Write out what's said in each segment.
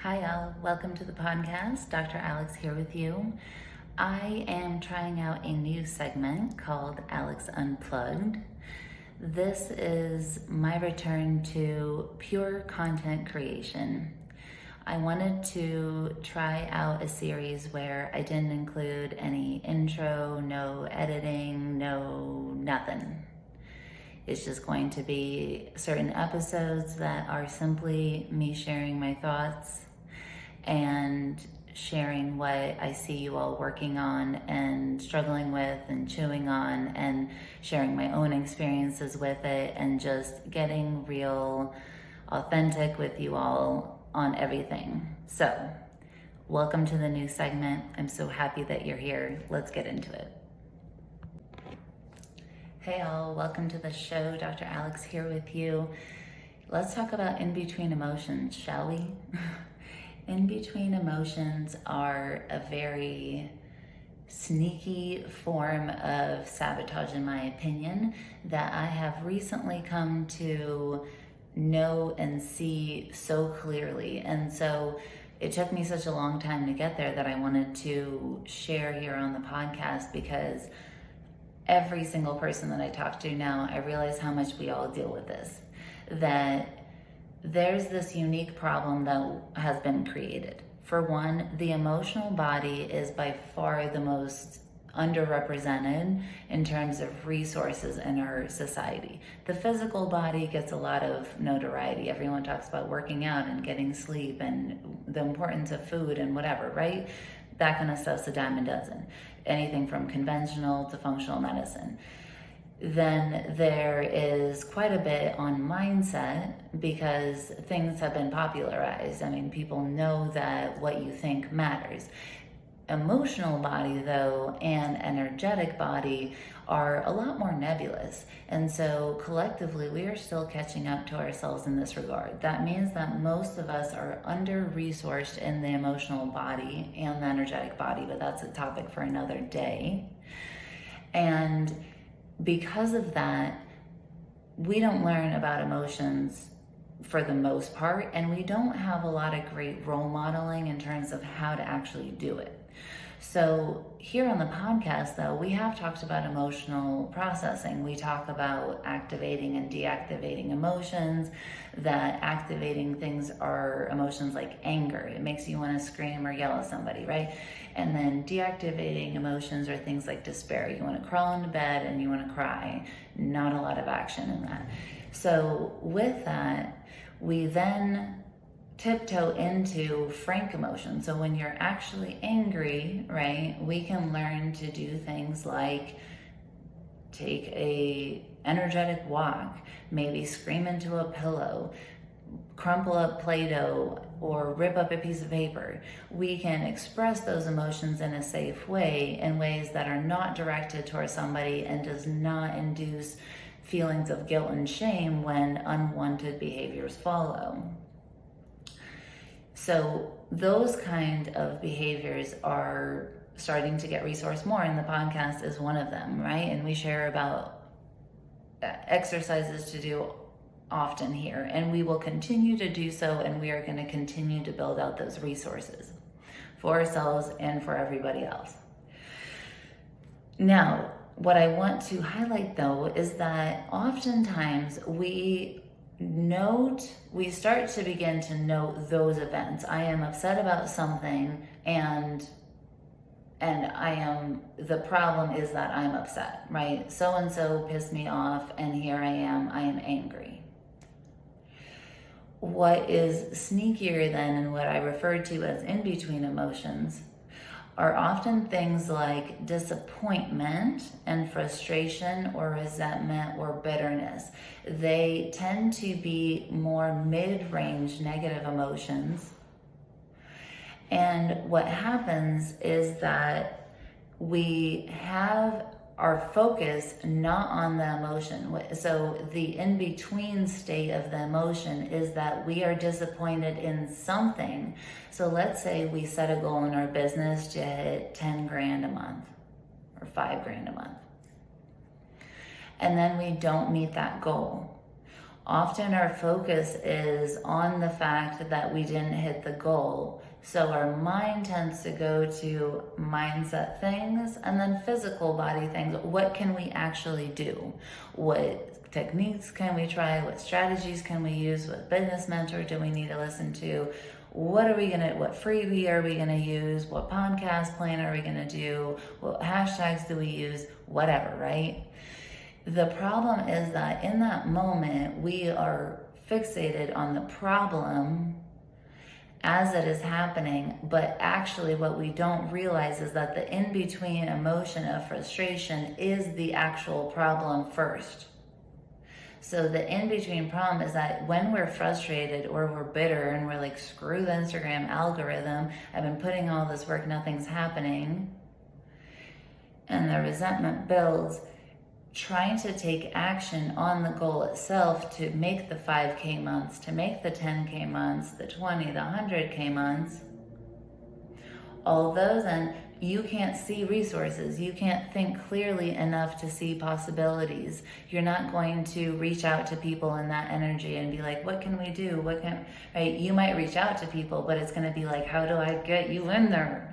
Hi, all. Welcome to the podcast. Dr. Alex here with you. I am trying out a new segment called Alex Unplugged. This is my return to pure content creation. I wanted to try out a series where I didn't include any intro, no editing, no nothing. It's just going to be certain episodes that are simply me sharing my thoughts and sharing what I see you all working on and struggling with and chewing on, and sharing my own experiences with it, and just getting real authentic with you all on everything. So, welcome to the new segment. I'm so happy that you're here. Let's get into it. Hey all, welcome to the show. Dr. Alex here with you. Let's talk about in-between emotions, shall we? In-between emotions are a very sneaky form of sabotage, in my opinion, that I have recently come to know and see so clearly. And so it took me such a long time to get there that I wanted to share here on the podcast, because every single person that I talk to now, I realize how much we all deal with this, that there's this unique problem that has been created. For one, the emotional body is by far the most underrepresented in terms of resources in our society. The physical body gets a lot of notoriety. Everyone talks about working out and getting sleep and the importance of food and whatever, right? That kind of stuff's a dime a dozen. Anything from conventional to functional medicine. Then there is quite a bit on mindset, because things have been popularized. I mean, people know that what you think matters. Emotional body, though, and energetic body are a lot more nebulous. And so collectively, we are still catching up to ourselves in this regard. That means that most of us are under-resourced in the emotional body and the energetic body, but that's a topic for another day. And because of that, we don't learn about emotions for the most part, and we don't have a lot of great role modeling in terms of how to actually do it. So here on the podcast, though, we have talked about emotional processing. We talk about activating and deactivating emotions, that activating things are emotions like anger. It makes you want to scream or yell at somebody, right? And then deactivating emotions are things like despair. You want to crawl into bed and you want to cry. Not a lot of action in that. So with that, we then tiptoe into frank emotion. So when you're actually angry, right, we can learn to do things like take a energetic walk, maybe scream into a pillow, crumple up Play-Doh, or rip up a piece of paper. We can express those emotions in a safe way, in ways that are not directed towards somebody and does not induce feelings of guilt and shame when unwanted behaviors follow. So those kind of behaviors are starting to get resourced more, and the podcast is one of them, right? And we share about exercises to do often here, and we will continue to do so, and we are going to continue to build out those resources for ourselves and for everybody else. Now, what I want to highlight, though, is that oftentimes we start to begin to note those events. I am upset about something, and the problem is that I'm upset, right? So-and-so pissed me off, and here I am angry. What is sneakier then, and what I refer to as in-between emotions, are often things like disappointment and frustration or resentment or bitterness. They tend to be more mid-range negative emotions. And what happens is that we have our focus not on the emotion. So the in-between state of the emotion is that we are disappointed in something. So let's say we set a goal in our business to hit 10 grand a month or 5 grand a month. And then we don't meet that goal. Often our focus is on the fact that we didn't hit the goal. So our mind tends to go to mindset things and then physical body things. What can we actually do? What techniques can we try? What strategies can we use? What business mentor do we need to listen to? What freebie are we gonna use? What podcast plan are we gonna do? What hashtags do we use? Whatever, right? The problem is that in that moment, we are fixated on the problem as it is happening, but actually what we don't realize is that the in-between emotion of frustration is the actual problem first. So the in-between problem is that when we're frustrated or we're bitter and we're like, screw the Instagram algorithm, I've been putting all this work, nothing's happening, and the resentment builds, trying to take action on the goal itself to make the 5K months, to make the 10K months, the 20, the 100K months, all those, and you can't see resources. You can't think clearly enough to see possibilities. You're not going to reach out to people in that energy and be like, what can we do? Right? You might reach out to people, but it's going to be like, how do I get you in there?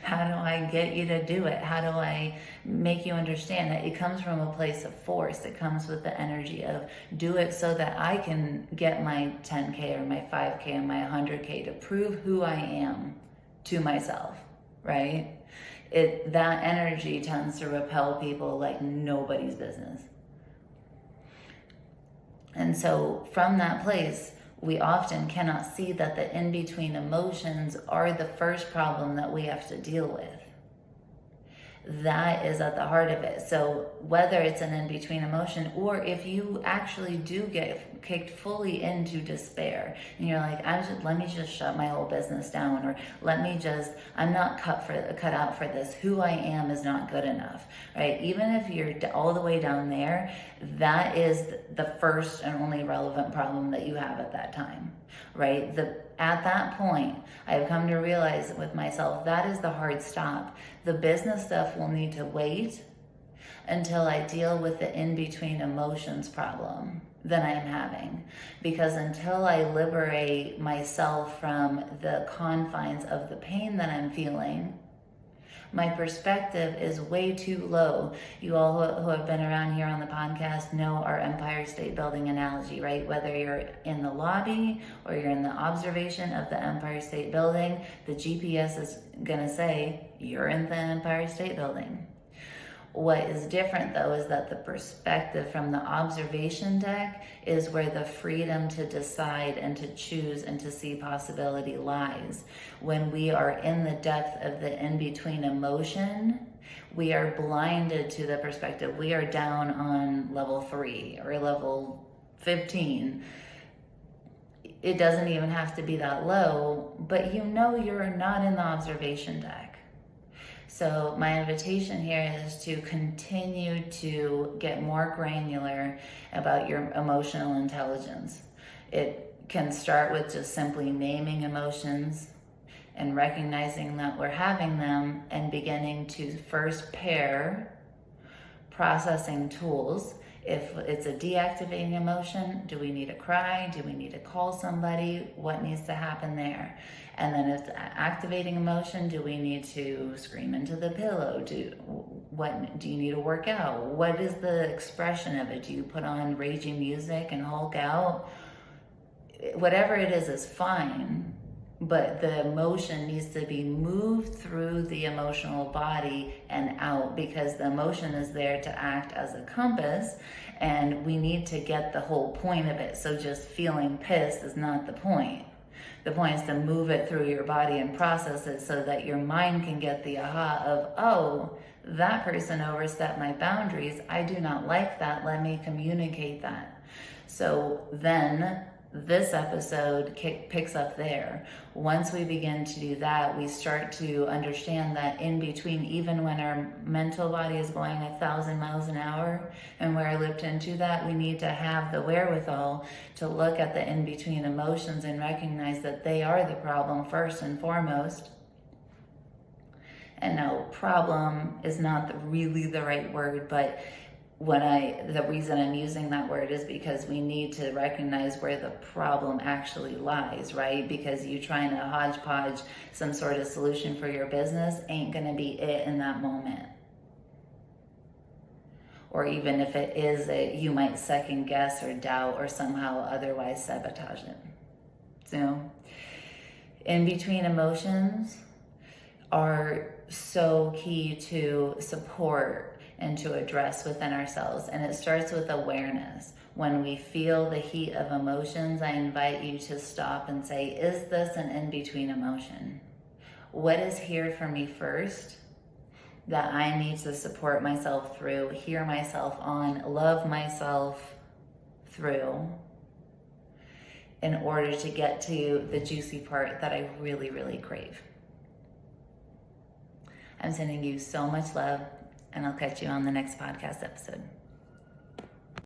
How do I get you to do it? How do I make you understand that it comes from a place of force? It comes with the energy of do it so that I can get my 10K or my 5K and my 100K to prove who I am to myself. Right? That energy tends to repel people like nobody's business. And so from that place, we often cannot see that the in-between emotions are the first problem that we have to deal with. That is at the heart of it. So whether it's an in-between emotion or if you actually do get kicked fully into despair and you're like, let me just shut my whole business down, or I'm not cut out for this. Who I am is not good enough, right? Even if you're all the way down there, that is the first and only relevant problem that you have at that time, right? At that point, I've come to realize with myself, that is the hard stop. The business stuff will need to wait until I deal with the in-between emotions problem that I'm having. Because until I liberate myself from the confines of the pain that I'm feeling, my perspective is way too low. You all who have been around here on the podcast know our Empire State Building analogy, right? Whether you're in the lobby or you're in the observation of the Empire State Building, the GPS is gonna say, you're in the Empire State Building. What is different though is that the perspective from the observation deck is where the freedom to decide and to choose and to see possibility lies. When we are in the depth of the in-between emotion, we are blinded to the perspective. We are down on level 3 or level 15. It doesn't even have to be that low, but you know you're not in the observation deck. So my invitation here is to continue to get more granular about your emotional intelligence. It can start with just simply naming emotions and recognizing that we're having them and beginning to first pair processing tools. If it's a deactivating emotion, do we need to cry? Do we need to call somebody? What needs to happen there? And then if it's activating emotion, do we need to scream into the pillow? Do you need to work out? What is the expression of it? Do you put on raging music and Hulk out? Whatever it is fine. But the emotion needs to be moved through the emotional body and out, because the emotion is there to act as a compass, and we need to get the whole point of it. So just feeling pissed is not the point. The point is to move it through your body and process it so that your mind can get the aha of, oh, that person overstepped my boundaries. I do not like that. Let me communicate that. So then this episode picks up there. Once we begin to do that, we start to understand that in between, even when our mental body is going 1,000 miles an hour and we're lipped into that, we need to have the wherewithal to look at the in-between emotions and recognize that they are the problem first and foremost. And no, problem is not really the right word, but the reason I'm using that word is because we need to recognize where the problem actually lies, right? Because you trying to hodgepodge some sort of solution for your business ain't going to be it in that moment. Or even if it is, you might second guess or doubt or somehow otherwise sabotage it. So, in between emotions are so key to support and to address within ourselves. And it starts with awareness. When we feel the heat of emotions, I invite you to stop and say, is this an in-between emotion? What is here for me first that I need to support myself through, hear myself on, love myself through, in order to get to the juicy part that I really, really crave? I'm sending you so much love, and I'll catch you on the next podcast episode.